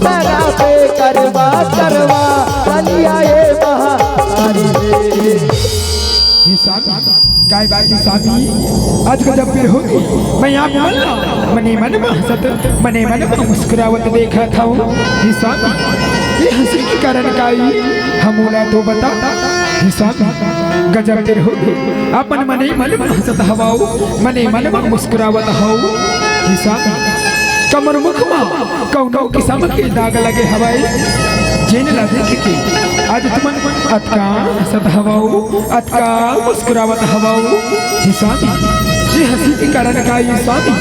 तेरा पे करवा करवा चलिया ये महातारी काय बात की शादी आज को जब फिर होगी मैं यहाँ मने मन में हंसत मने मन में मुस्कुरावत देखा था हिसाब ये हंसी के कारण काई हमोला तो बता हिसाब गजब फिर होगी अपन मने मन में हंसत हवाओ मने मन में मुस्कुरावत हो हिसाब कमर मुख में कौनो किस्म के दाग लगे हवाई जेन लगे के आज तुमन अतका हंसत हवाओ अतका मुस्कुरावत हवाओ हिसाब ये हंसी के कारण का ये स्वामी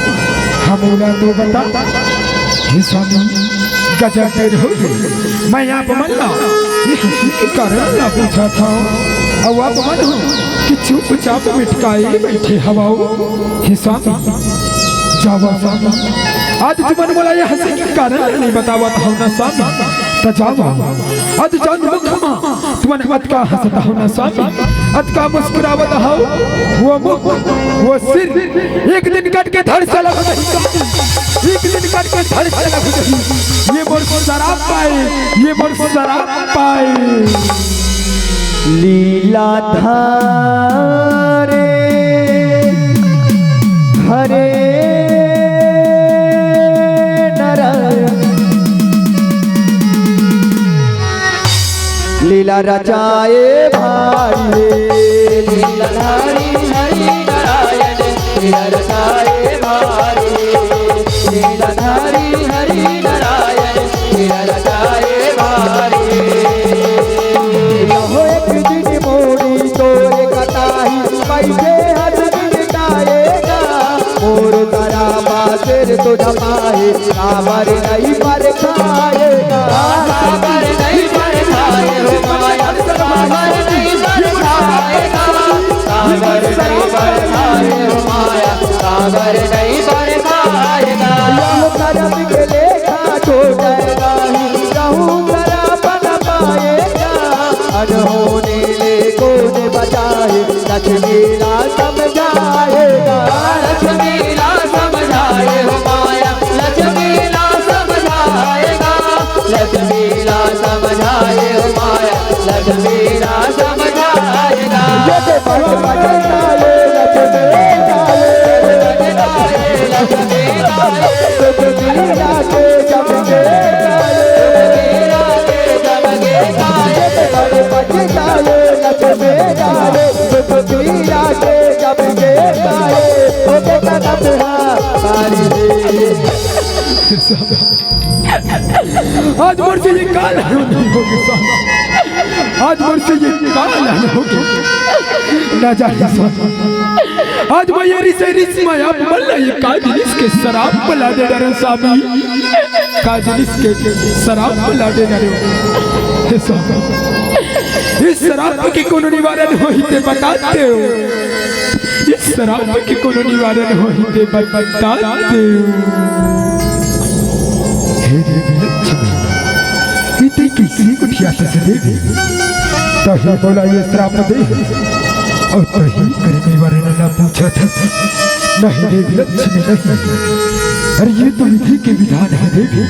हमोला तो बता हिसाब गजब देर हो गई मैं आप मल्ला ये हंसी के कारण ना पूछा था अब आप मन हो कि चुपचाप मिटकाए बैठे हवाओ हिसाब जावा आज तुमन बोला ये हंसी के कारण नहीं बतावा था ना स्वामी तजावा आज जान मुखमा तुमन मत का हंसता हो ना स्वामी अत का मुस्कुरावत हो वो मुख वो सिर एक दिन कट के धड़ से लग गई एक दिन कट के धड़ से लग गई ये मोर शराब पाए ये मोर शराब पाए लीला धारे हरे लीला रचाए भाई लीला धारी हरि नारायण लीला रचाए भाई लीला धारी हरि नारायण लीला रचाए भाई हो एक दिन मोरी तोरे कटाही पैसे हद मिटाएगा मोर करा बासिर तो ढपाए काबर नहीं पर खाएगा काबर नहीं पर खाए हो माया काबर नहीं पर खाएगा काबर नहीं पर खाए हो माया काबर नहीं पर खाएगा यह करम के लेखा छोड़ेगा रहूं करा बन पाएगा अनहोने ले कौन बचाए लक्ष्मी ला समझाएगा लक्ष्मी ला समझाए हो माया लक्ष्मी ला समझाएगा लक्ष्मी ला समझाए हो माया लक्ष्मी ला समझाएगा ये पट पटाए लक्ष्मी लाए लक्ष्मी लाए लक्ष्मी लाके जब के गाए पट पटाए लक्ष्मी लाए लक्ष्मी लाके जब के गाए ओ बेटा कथा सारी आज मोर से ये काल नहीं होगी आज मोर से ये काल नहीं होगी ना जाने आज मैं ये रिस में आप मल्ला ये काजलिस के शराब पिला दे रे स्वामी काजलिस के शराब पिला दे रे इस शराब के कोनो निवारण होइते बताते हो इस शराब के कोनो निवारण होइते बताते हो हे देवी लक्ष्मी इतनी किसी को ठियाते से देवी तो ही बोला ये श्राप दे और तो ही करने वाले ने ना पूछा था नहीं देवी लक्ष्मी नहीं अरे ये तो विधि के विधान है देवी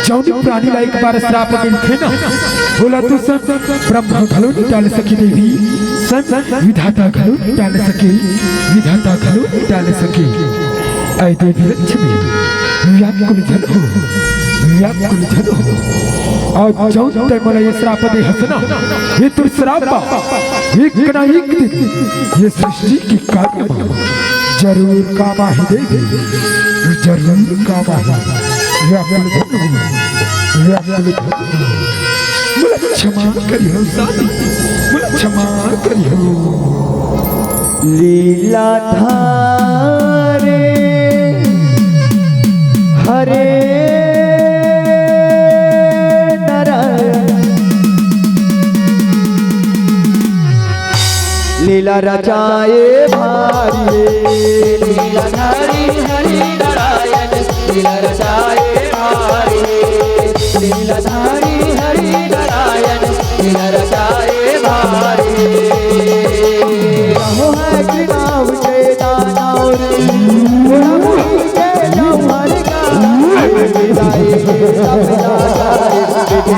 जौन प्राणी ला एक बार श्राप मिलते ना बोला तू सब ब्रह्मा घलो नहीं डाल सकी देवी सब विधाता घलो नहीं डाल सके विधाता घलो नहीं डाल सके ऐ देवी लक्ष्मी व्याकुल जन हो व्याकुल जन हो और जौन ते मला ये श्राप दे हसना ये तुर श्राप एक ना एक दिन ये सृष्टि की कार्य जरूर कामा ही देवी जरूर कामा ही व्याकुल जन हो व्याकुल जन हो मुझे क्षमा करियो साथी मुझे क्षमा करियो लीला धारे हरे नारायण लीला रचाए भारी लीला धारी हरि नारायण लीला रचाए भारी लीला धारी हरि नारायण लीला रचाए भारी हो है कृपाव के दानौर के नौहर का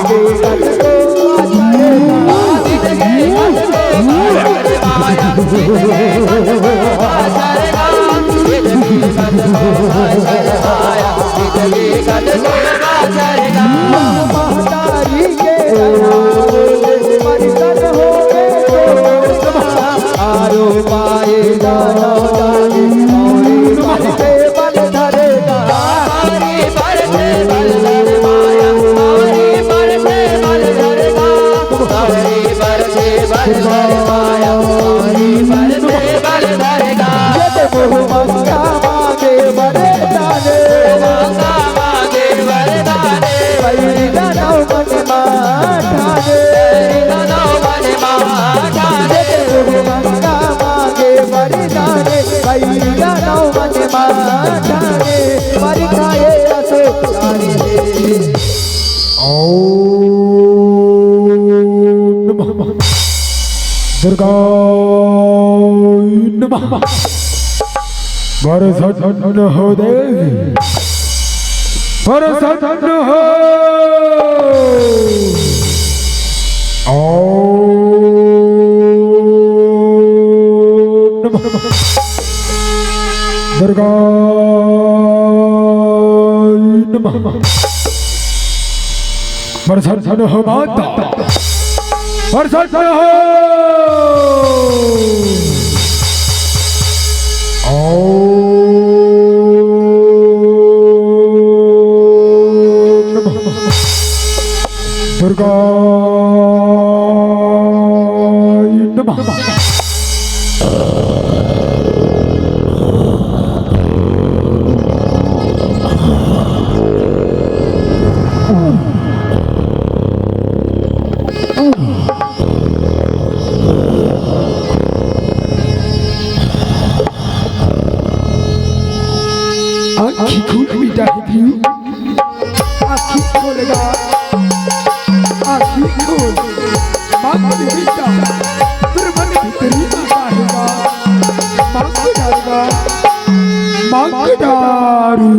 के गज को मारेगा महतारी के परिकर हो गए आरो पाए जाना जाने और से बल धरेगा पर से बल धर माया पर से बल धरेगा पर से बल धर माया पर से बल धरेगा ये तो मंगा मांगे वरदाने मंगा मांगे वरदाने वही दानव मन माठाने दानव मन माठाने मंगा मांगे वरदाने वही दानव मन माठाने पर खाए रसो जाने ओम नमः दुर्गा नमः प्रसन्न हो देवी प्रसन्न हो ओम नमः दुर्गा नमः प्रसन्न हो माता प्रसन्न हो दुर्गा नमः आँखी खोल बेटा आँखी खोलेगा आँखी खोल मांग बेटा तेरे मन भीतरी माता है मांग डालूंगा मांग डालू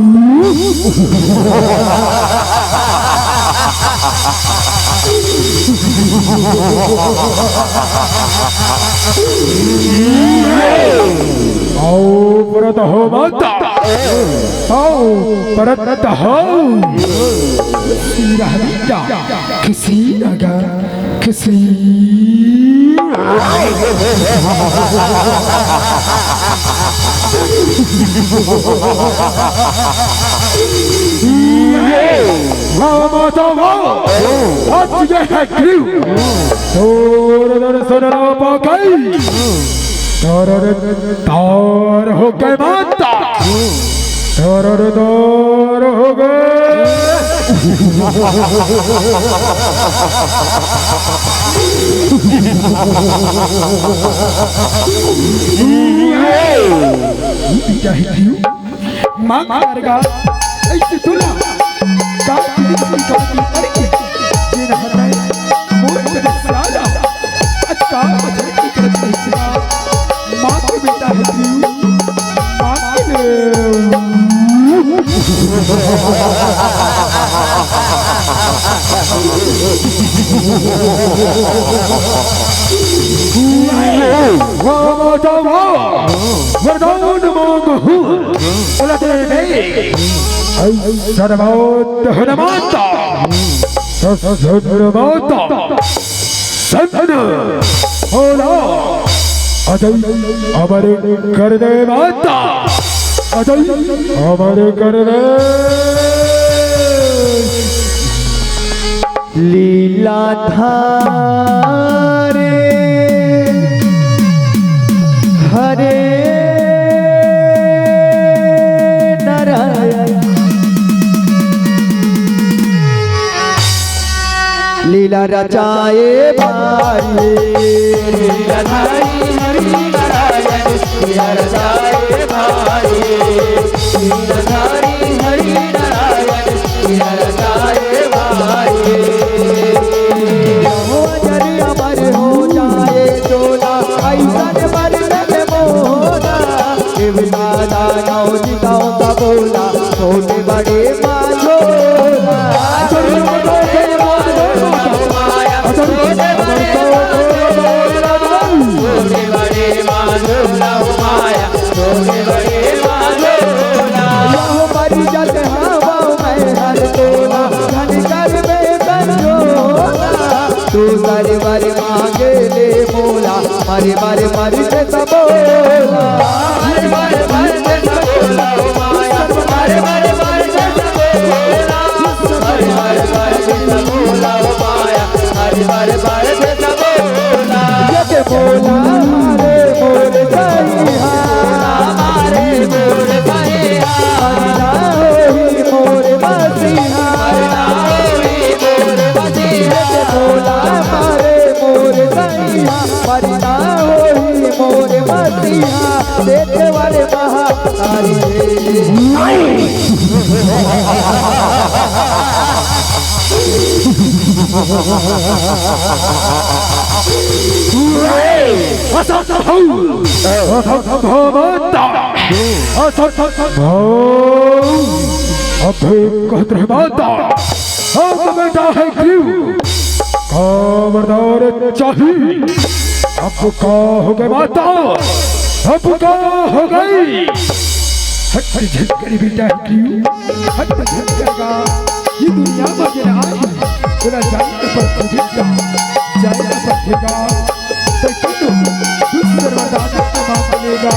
आओ परत हो माता आओ परत हो किसी अगर किसी माता आज ये है क्यों सुनना पागल तार हो गए माता तार हो गए माँ करेगा ऐसे तुला माँ के बेटा है सर्वोत्त हनुमाता सर्वोत्ता संतन होला अजय अमर कर दे माता अजय अमर कर दे लीला धारे हरे नारायण लीला रचाए भाई लीला धारी हरि नारायण लीला रचाए भाई लीला धारी हरि नारायण लीला रचाए भाई अमर हो जाए चोला ऐसा मरद मोना दादा जिताओं का बोला छोटे बड़े माँ छोला तू सारे बारे मांगे ले मोला मारे मारे मारी से सबोला मारे मारे मारी से सबोला ओ माया मारे मारे मारी से सबोला मारे मारे मारी से सबोला ओ माया मारे मारे मारी से सबोला ये बोला मारे मोर सैया मारे मोर सैया मरना होई मोर बसिया मरना होई मोर बसिया बोला मारे मोर सैया मरना होई मोर बसिया देखे वाले महा खबरदार चाहिए अब का हो गए माता अब का हो गई हट झटकर बेटा क्यों हट झटकर ये दुनिया में गिरा तेरा जाने पर खुदा जाने पर ठेका तो क्यों दूसर वरदान न मांगेगा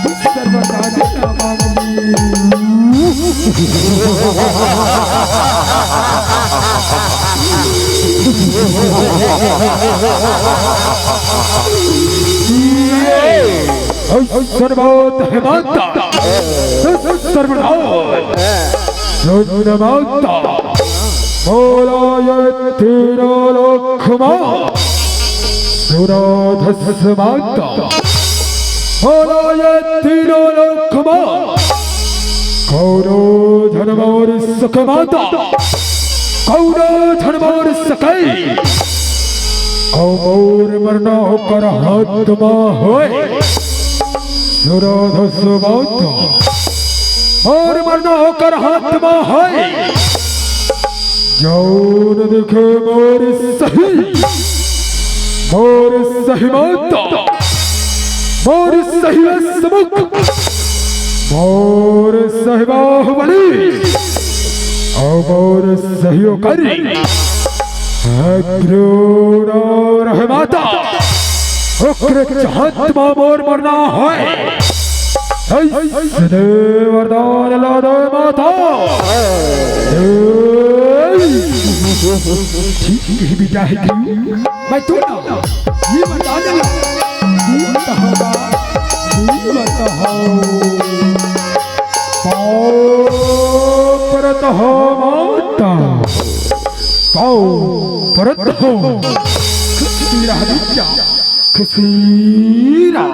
दूसर वरदान न सर्वोत हेमंता सर्वनाथ मोलाय तेरा लखमा सुराधस्माता मोलाय तेरा लखमा कौरो धनमोर सकमाता कौरो धनमोर सकई कौर मरना होकर हाथमा होए सुराधस्माता और मरना होकर हाथमा होए जौन दिखे मोर सही माता मोर सही समुख मोर सही बाहुबली और मोर सही करी अग्रोर है माता उक्र चाहतमा मोर मरना है ऐसने वरदान ला दे माता ठीक ही बेटा है क्यों मैं तो ना ये बता दे ये बताओ पाओ परत हो माता पाओ परत हो खसीरा बिचा खसीरा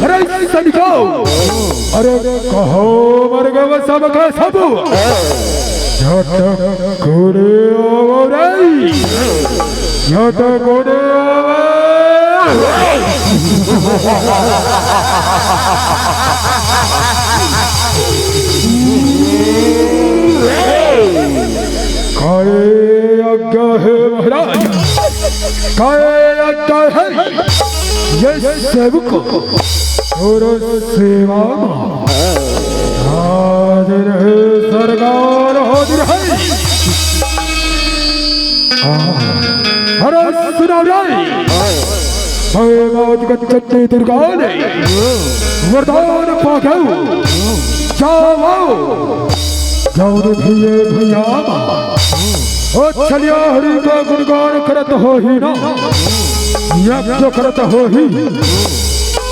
अरे सनिको अरे कहो मर गए सब का सब झट कोड़े आवरे झट कोड़े काये आज्ञा है महाराज काये आज्ञा है ये सेवक और सेवा हाजिर है सरकार हाजिर है अरे सुना जाए मैं मौज गच्छति दुर्गा ने वरदान पागल जाओ जाओ भैया भैया ओ चलिया हरि का गुणगान करत हो ही ना यज्ञ करत हो ही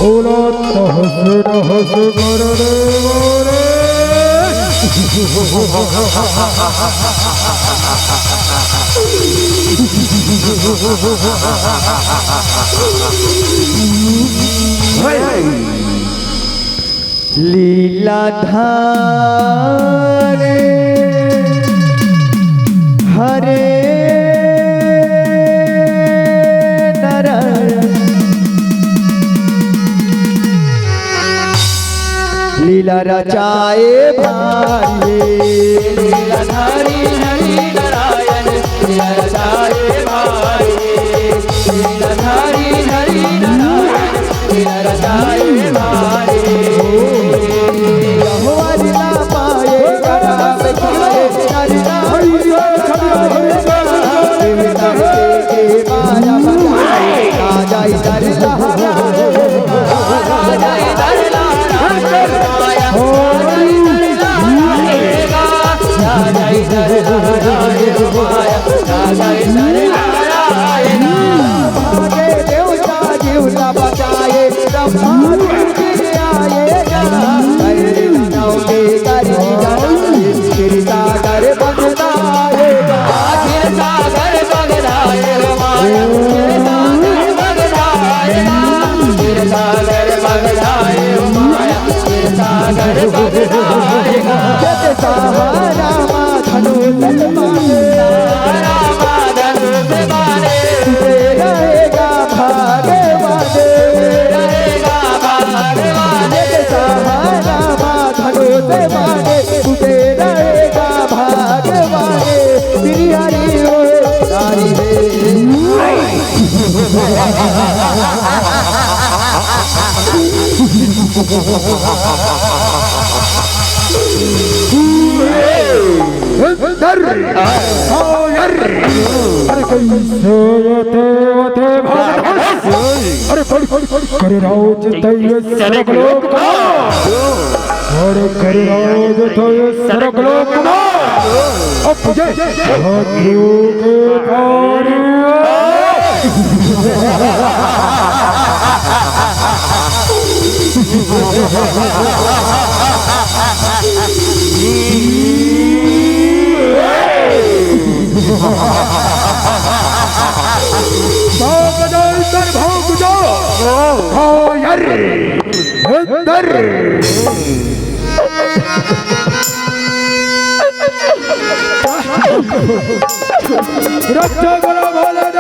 ओला तहस रहस कर रे मोरे लीलाधारे हरे नारायण लीला रचाए भारे लीलाधारी हरि नारायण लीला रचाए भारे लीलाधारी हरि नारायण लीला रचाए आएगा कर जाओगे कर जाओगे फिर सागर बगदाएगा फिर सागर बगदाएगा माया फिर सागर बगदाएगा माया फिर सागर बगदाएगा जब सहारा माधनु माने सहारा माधनु माने रहेगा भागवाने रहेगा भागवाने सहारा माधनु माने तुझे रहेगा भागवाने श्री हरि हो हरि करे राज तय सरक लोक अरे करे राज तय सरक लोक अब जय भाग्यो के कार्य रक्षा करो भोलेनाथ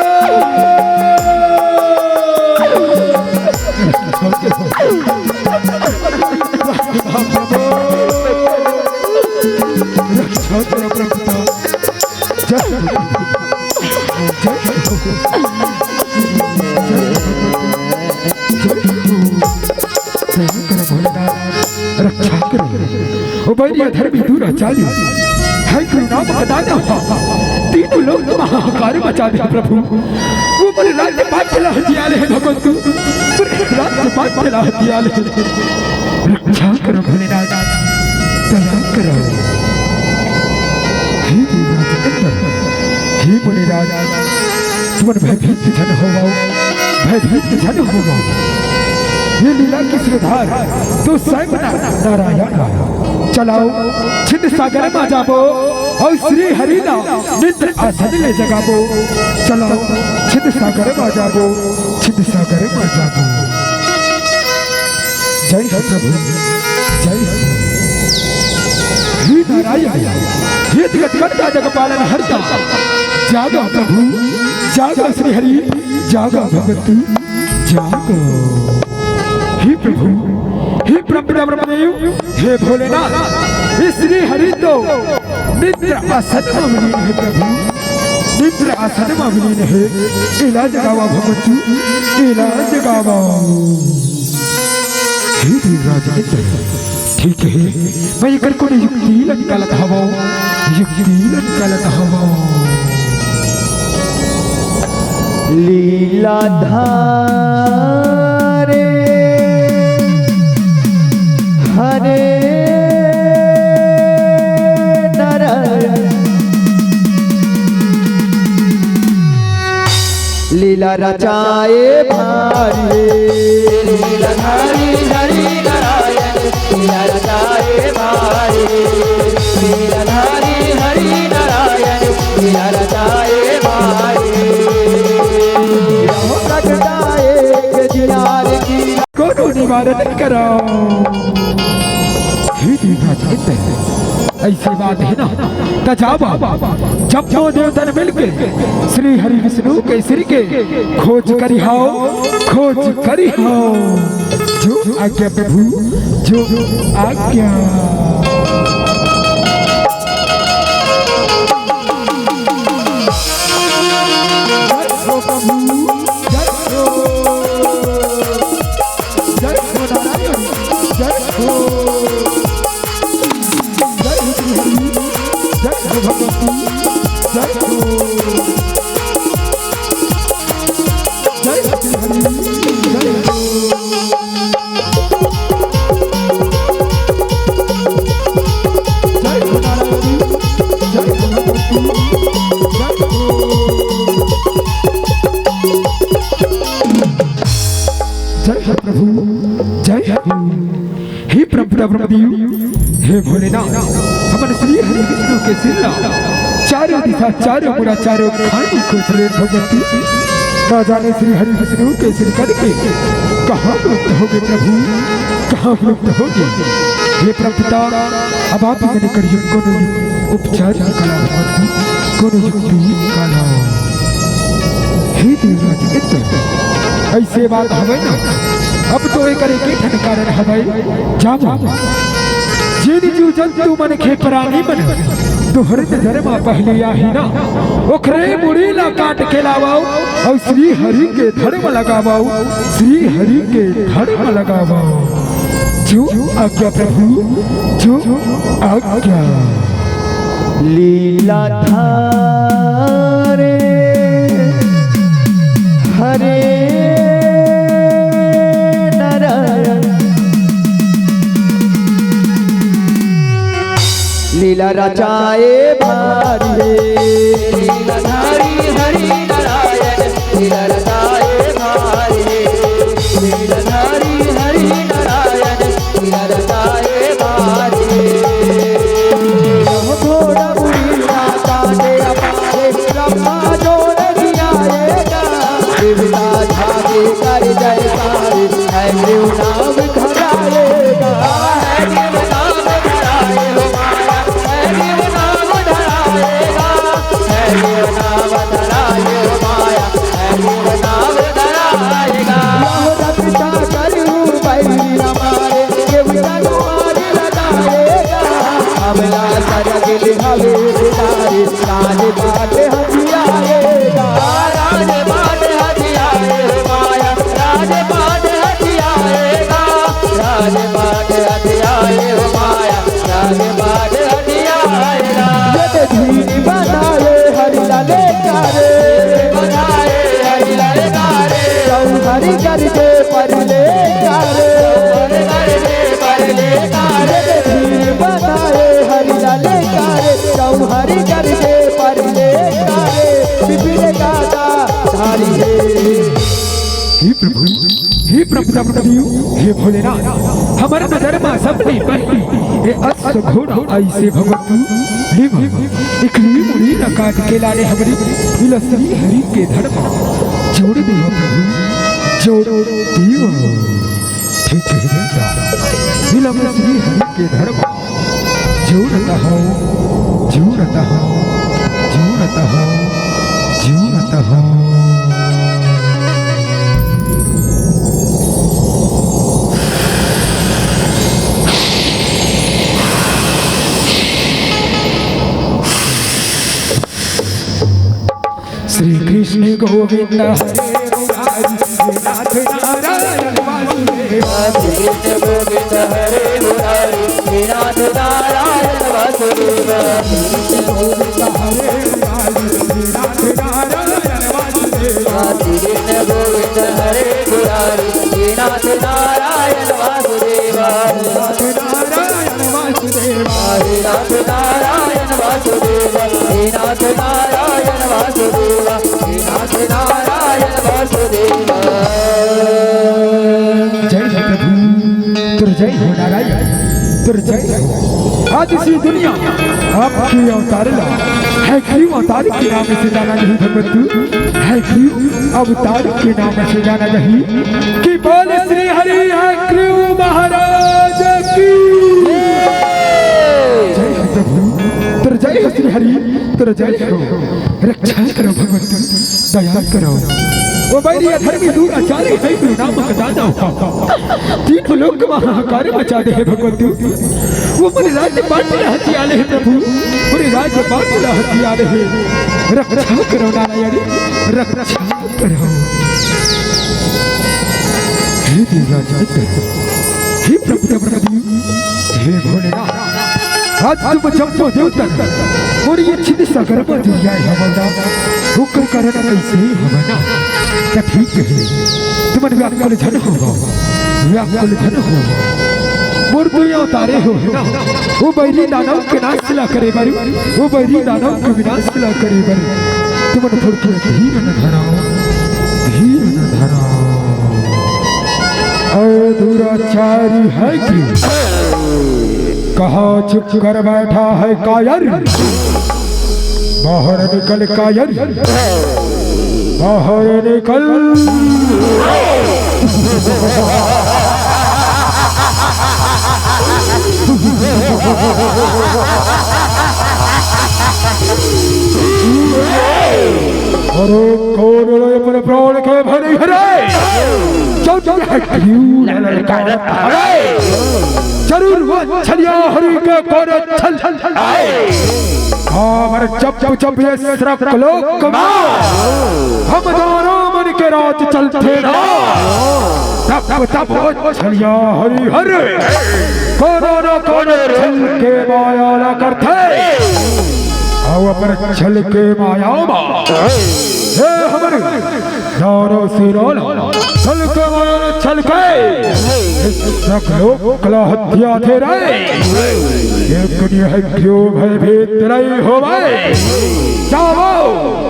रक्षा करो प्रभु रक्षा करो उबैरिया धर्मी दूर चाली है करुणा बताना तीनों लोग महाकार मचा दे प्रभु वो बड़े राज्य पाठ चला हथियार है भगवत राज्य पाठ चला हथियार है रक्षा करो भोलेनाथ दया करो हे देवराज हे भोलेनाथ तुम भयभीत जन हो भयभीत जन हो ये लीला की श्रद्धार तो स्वयं नारायण चलाओ छिन्न सागर में जाबो और श्री हरि ना निद्र आसन ले जगाबो चलाओ छिन्न सागर में जाबो छिन्न सागर में जाबो जय हो प्रभु जय हे नारायण हे जगत कर्ता जगपालन हरता जागो प्रभु जागो श्री हरि जागो भगवत जागो हे प्रभु हे ब्रह्मदेव हे भोलेनाथ हे श्री हरि तो निद्र आसन में विलीन है प्रभु निद्र आसन में विलीन है इलाज गावा भगवतु इलाज गावा हे देवराज ठीक है मैं कर को युक्ति निकालत हवा युक्ति निकालत हवा लीला धारे हरे नारायण लीला रचाए भारे लीला धारी हरि नारायण लीला रचाए भारे लीला धारी हरि नारायण लीला रचाए भारे प्रगटाए जियार की कोनो निवारण करो हे देवराज ऐसी बात है ना तजाबा जब दो देवतन मिलके श्री हरि विष्णु के सिर के खोज करी हाओ जो आज्ञा प्रभु जो आज्ञा जय हे प्रभु ब्रह्मदेव हे भोलेनाथ हमन श्री हरि विष्णु के सिला चारों दिशा चारों मुड़ा चारों खानी को चले भगवती ना जाने श्री हरि विष्णु के सिर करके कहाँ लुप्त होगे प्रभु कहाँ लुप्त होगे हे प्रभुता अब आप ही मैंने करिए कोनो उपचार कला भगवती कोनो युक्ति कला हे देवराज इतना ऐसे बात हमें ना अब तो एक के ठन कारण हमें जाओ जिन जीव जंतु मन के प्राणी मन तोहर नजर में पहले आही ना ओखरे मुड़ी ला काट के लावाओ और श्री हरि के धर्म लगावाओ श्री हरि के धर्म लगावाओ जो आज्ञा प्रभु जो आज्ञा लीला थारे हरे लीला रचाए भारी लीला धारी हरि नारायण लीला रचाए भारी लीला धारी हरि नारायण लीला रचाए भारी घोड़ा बुरी माता ने अपारे ब्रह्मा जोड़ दियाएगा देवता झाके कर जयकार है देव नाम खड़ाएगा है देव नाम धराए हो राज बाट हथियाएगा राज बाट हथियाए माया राज बाट हथियाएगा राज बाट हथियाए माया राज बाट हथियाएगा जब धीर बनाए हरि लाले कारे बनाए हरि लाले कारे हरि करके परले कारे परले कारे धीर बनाए हरि लाले कारे हरि करके परले कारे विपिन गाता धारी हे प्रभु ब्रह्मदेव हे भोलेनाथ हमारा नजर में सबने पहली ये अश्व घोड़ा ऐसे भगवतु इकली मुड़ी न काट के लाने हमारी विलसरी हरि के धर्म जोड़ दियो प्रभु जोड़ दियो ठीक है बेटा विलसरी हरि के धर्म जोड़ता हो जोड़ता हो जोड़ता हो जोड़ता हो श्री कृष्ण गोविंद हरे नाथ नारायण वासुदेव कृष्ण गोविंद हरे मुरारी नाथ नारायण वासुदेव कृष्ण गोविंद हरे नाथ नारायण वासुदेव कृष्ण गोविंद हरे मुरारी नाथ नारायण वासुदेव नाथ नारायण वासुदेव नाथ नारायण वासुदेव नाथ नारायण वासुदेव नाथ नारायण वासुदेव जय प्रभु तुर जय हो नारायण तुर जय हो आज इसी दुनिया आपकी अवतार ला है क्यों अवतार के नाम से जाना नहीं भगवतु है क्यों अवतार के नाम से जाना नहीं कि बोले श्री हरि है क्यों महाराज की जय हो प्रभु तुर जय हो श्री हरि तुर जय हो रक्षा करो भगवतु दया करो वो बैरी धर्मी दूर आचार्य है गुरु नामक दादा तीन लोग महाकार मचा दे भगवतु वो मेरे राज्य बांटने हथियाले है प्रभु मेरे राज्य बांटने हथियाले है रक्षा करो नारायण रक्षा करो हे देवराज हे प्रभु हे भोलेनाथ आज तुम जब देवता और ये छिद सागर पर दुनिया है हमारा हुक्म करना कैसे हमारा क्या ठीक है तुम व्याकुल जन होगा व्याकुल जन होगा मोर तो ये उतारे हो ना वो बैरी दानव के नाश सिला करे बारी वो बैरी दानव के विनाश सिला करे बारी तुम थोड़ के धीर न धराओ दुराचारी है कि कहाँ छुप कर बैठा है कायर, बाहर निकल कायर, बाहर निकल। अरे कौन अपने प्राण के भरे हरे जरूर वो छलिया हरि के कोरे छल छल छल हमारे चप चप ये श्रक लोक हम दोनों मन के रात चलते ना तब तब वो छलिया हरि हर कोरोना कोने छल के माया ना करते आओ पर छल के माया हे हमारे दोनों सिरोल छल के माया छल के श्रक लोक कला हत्या थे रे एक दुनिया है क्यों भय भेद नहीं हो भाई जाओ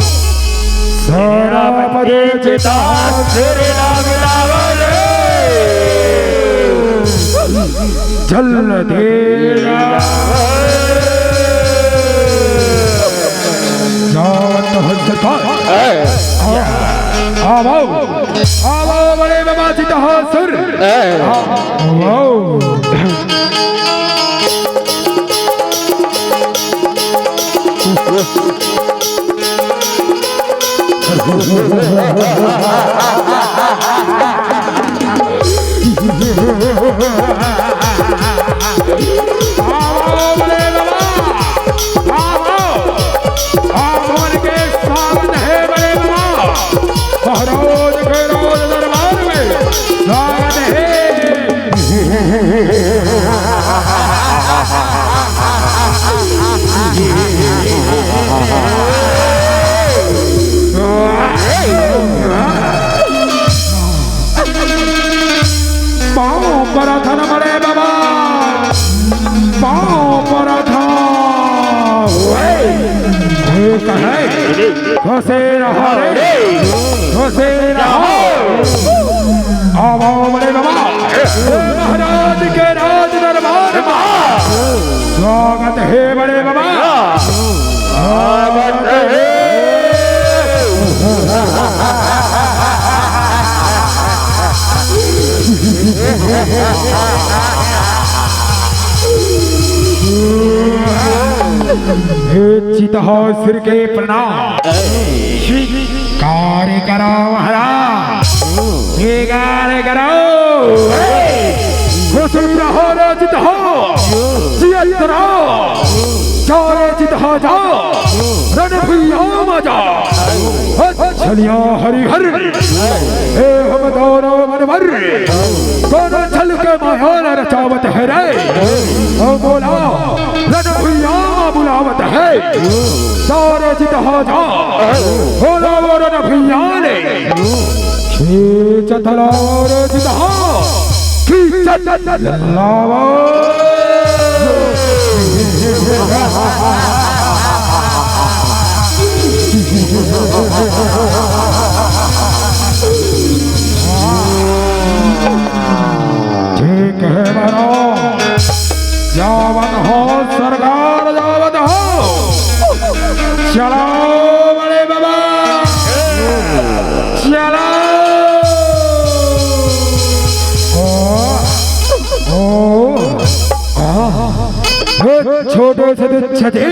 सारा पदे चिता तेरे नाम लावले जल देगा जात हंसता आओ आओ बड़े बाबा चिता सुर आओ पराठा बड़े बाबा पाँव पराठा घसे रहा रे घसे रहा आओ बड़े बाबा महाराज के राज दरबार में स्वागत है बड़े बाबा स्वागत है चिता सिर के प्रणाम कार्य करो महाराज कार्य करो खुश रहो रचित हो जियत रहो चारे चित हो जाओ रण भूया जाओ छलिया हरिहर हे हम दोनों मनवर दोनों छल के माया रचावत है रे ओ बोला रण भूया बुलावत है सारे चित हो जाओ बोला वो रण भूया ने खींचत लाओ रे चित हो खींचत लाओ ठीक है मारो जावत हो सरकार जावत हो चलो बड़े बाबा चलो छोटे से छजे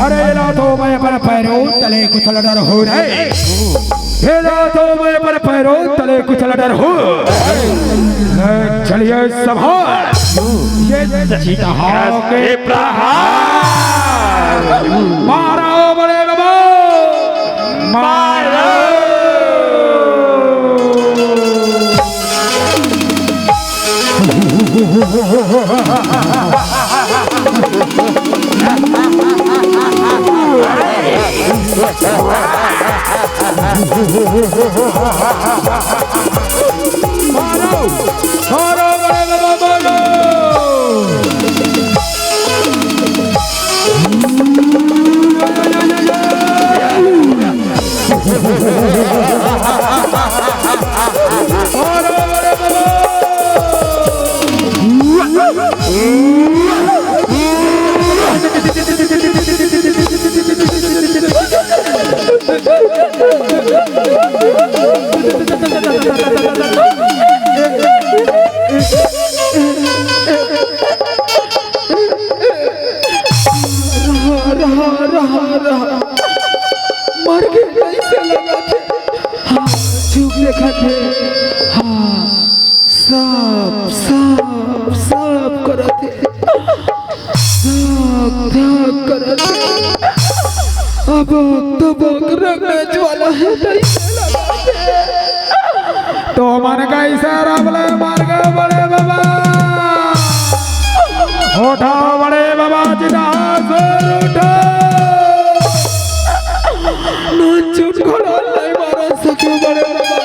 अरे ला तो मैं पर पैरों तले कुछ लडर हो रहे ला तो मैं पर पैरों तले कुछ लडर हो चलिए सभा ये चिता के प्रहार मारो बड़े बाबा मारो मारो बड़े बाबा मारो बड़े बाबा करते धाक करते अब तो रंगने ज्वाला है तो मन का इशारा बोले मार गए बड़े बाबा उठा बड़े बाबा जिदा उठा नाचुन घोड़ा नहीं मार सके बड़े बाबा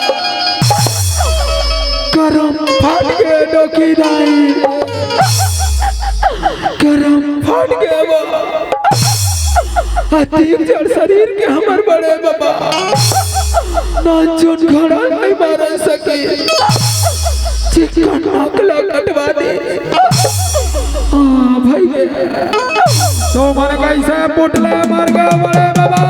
करम फाट गए डोकी दाई करम फाट गए बाबा अतीब जड़ शरीर के हमर बड़े बाबा नाचुन घोड़ा नहीं मार सके चिकन नकला कटवा दे भाई तो मन कैसे पुटले मर गए बड़े बाबा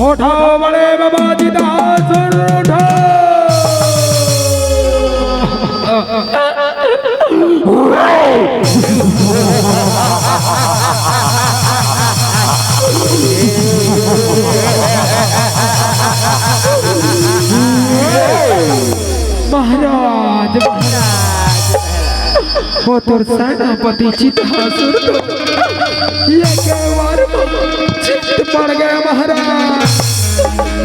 उठाओ बड़े बाबा जिदा सुर उठो महाराज वो तोर सेनापति चित्तासुर ये के वार चित्त पड़ गया महाराज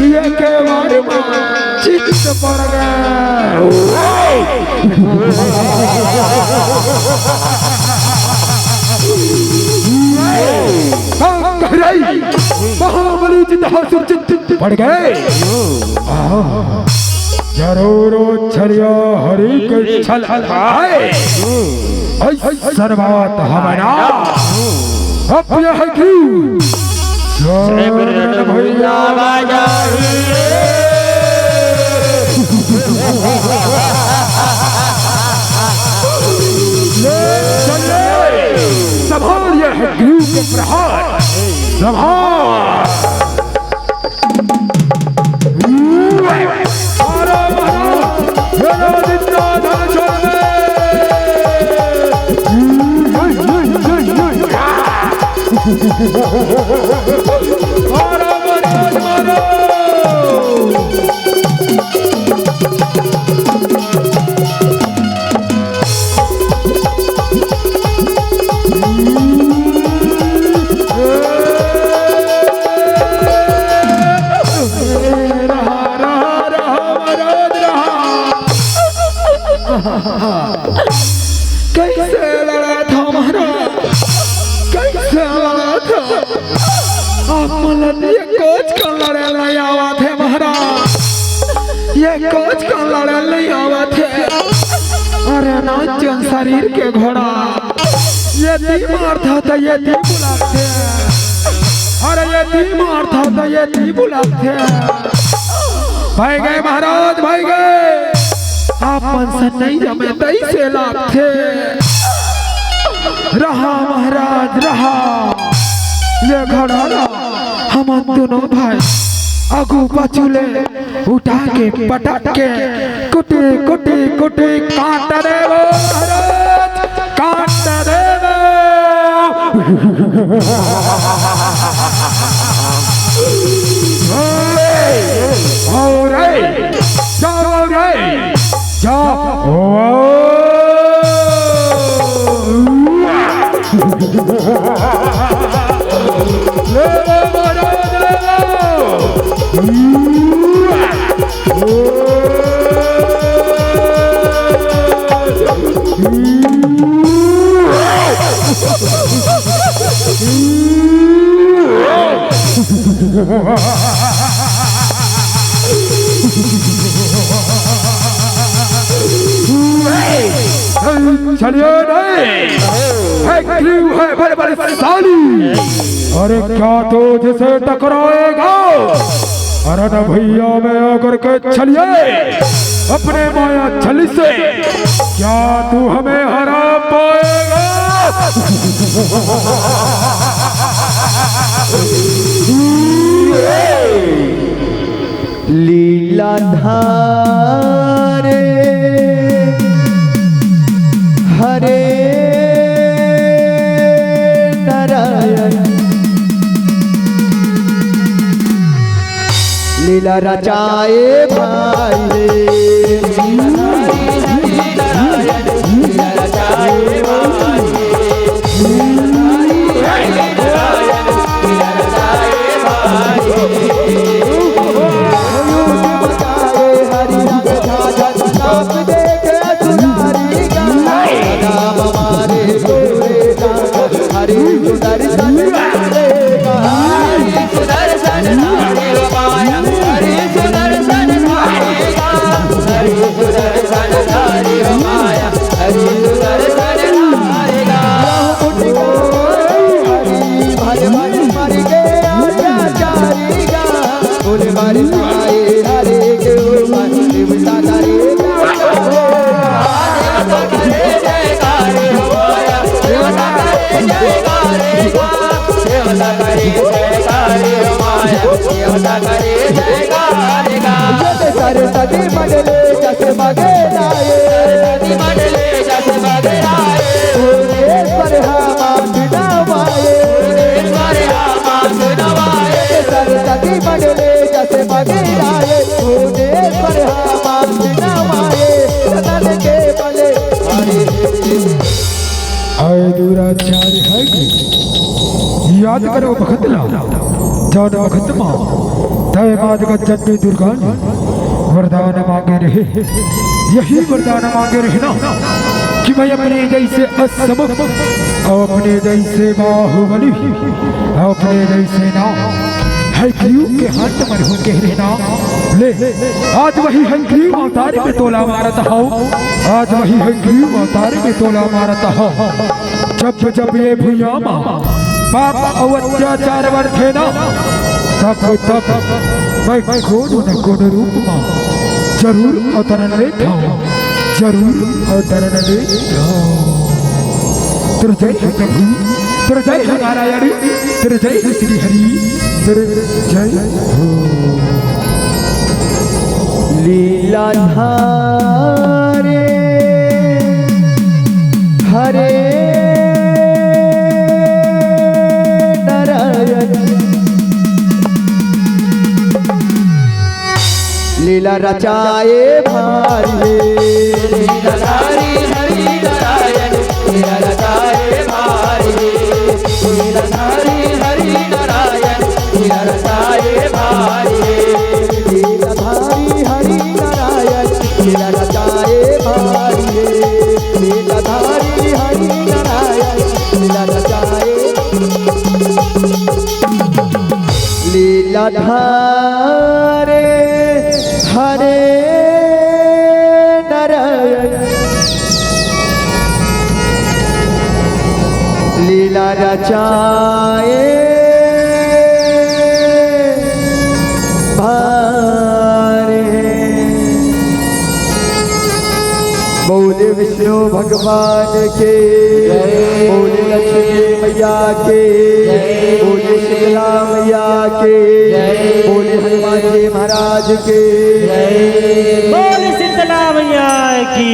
ये के वार चित्त पड़ गया महाबली चित्तासुर चित्त पड़ गए जरूर छलिया हरि के छल आए सर्वात हमारा अब यह है क्यों भैया बाजा संभाल यह है क्यों के प्रहार संभाल कैसे लड़ा था महाराज कैसे लड़ा था आप मतलब ये कोच का लड़े नहीं आवा थे महाराज ये कोच का लड़े नहीं आवा थे अरे नाचन शरीर के घोड़ा ये दी मार था तो ये दी बुलाते अरे ये दी मार था तो ये दी बुलाते भाई गए महाराज भाई गए आपन से नहीं जमे तई से लाथे रहा महाराज रहा ये घड़ा हम दोनों भाई आगू पचुले उठा के पटक के कुटे कुटे कुटे काट दे वो महाराज काट दे वो जाओ रे चलिए नहीं है बड़े बड़े साली अरे क्या तो जिसे टकराएगा अरे न भैया में आकर के चलिए अपने माया छली से क्या तू हमें हरा पाएगा लीलाधारे हरे नारायण लीला रचाए भाई लीला रचाए सुदर्शन धारेगा हरि सुदर्शन धारेगा माया हरि सुदर्शन धारेगा हरि सुदर्शन धारेगा माया हरि सुदर्शन धारेगा हरि भर मर गया चाचारीगा बोले मारे आए हरे के ऊपर देवता करेगा देवता करे जयकार हो माया देवता करे जयकार देवता करे जयकार हो माया देवता करे जयकार सरस्वती मंडले जस बगे लाए सरस्वती मंडले जस बगे लाए भुवनेश्वर हाथ नवाए भुवनेश्वर हाथ नवाए सरस्वती मंडले जस बगे लाए भुवनेश्वर हाथ नवाए सदन के बले हरे आए दुराचार्य है कि याद करो भगतला जौन भगतमा तय बाद गज्जत में दुर्गा ने वरदान मांगे रहे यही वरदान मांगे रहे ना कि मैं अपने जैसे असमक अपने जैसे बाहुबली अपने जैसे ना हयग्रीव के हाथ में हो कह रहे ना ले आज वही हयग्रीव अवतार में तोला मारता हो आज वही हयग्रीव अवतार में तोला मारता हो जब जब ये भूया पाप और अत्याचार वर्थे ना तब तब मैं कोड न कोड रूप में जरूर अवतरण लेता हूँ जरूर अवतरण लेता हूँ तेरे जय है प्रभु तेरे जय है नारायण तेरे जय है श्री हरि तेरे जय हो लीलाधारे हरे लीला रचाए भारी लीलाधारी हरि नारायण लीला रचाए भारी लीलाधारी हरि नारायण लीला रचाए भारी लीलाधारी हरि नारायण लीला रचाए भारी लीलाधारी हरि नारायण लीला रचाए लीलाधारे हरे नारायण लीला रचाए भारे बोले विष्णु भगवान के बोले लक्ष्मी मैया के बोले शीतला मैया के बोले हनुमान जी महाराज के बोल शीतला मैया की।